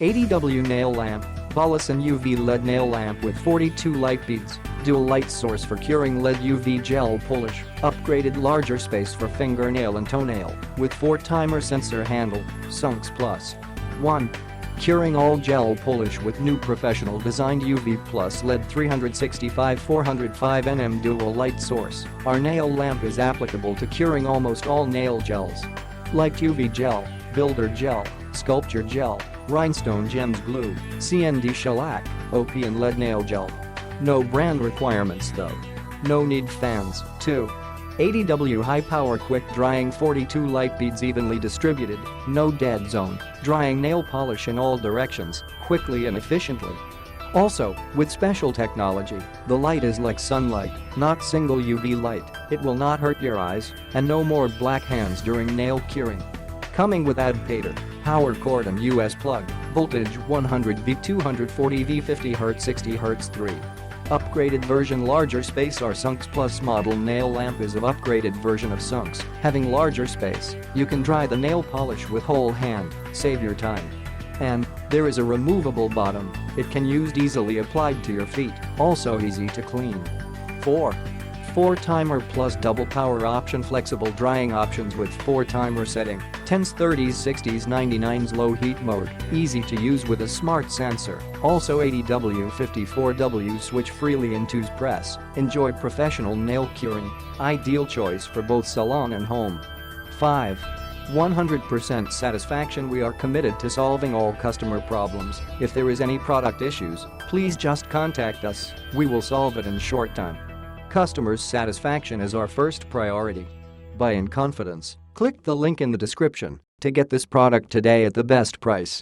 80W nail lamp, BOLASEN UV LED nail lamp with 42 light beads, dual light source for curing LED UV gel polish, upgraded larger space for fingernail and toenail, with 4-timer sensor handle, SUNX PLUS. 1. Curing all gel polish with new professional designed UV+LED 365 405 nm dual light source. Our nail lamp is applicable to curing almost all nail gels. Like UV gel, builder gel, sculpture gel, rhinestone gems glue, CND Shellac, OPI and LED nail gel. No brand requirements though. No need fans. 2. 80W high power quick drying 42 light beads evenly distributed, no dead zone, drying nail polish in all directions, quickly and efficiently. Also, with special technology, the light is like sunlight, not single UV light, it will not hurt your eyes, and no more black hands during nail curing. Coming with adpater, power cord and US plug, voltage 100V 240V 50Hz 60Hz 3. Upgraded version larger space. Our SUNX Plus model nail lamp is of upgraded version of SUNX, having larger space, you can dry the nail polish with whole hand, save your time. And there is a removable bottom, it can used easily applied to your feet, also easy to clean. 4. 4-timer plus double power option, flexible drying options with 4-timer setting, 10s 30s 60s 99s low heat mode, easy to use with a smart sensor, also 80W 54W switch freely in 2's press, enjoy professional nail curing, ideal choice for both salon and home. 5. 100% satisfaction. We are committed to solving all customer problems. If there is any product issues, please just contact us, we will solve it in short time. Customers' satisfaction is our first priority. Buy in confidence. Click the link in the description to get this product today at the best price.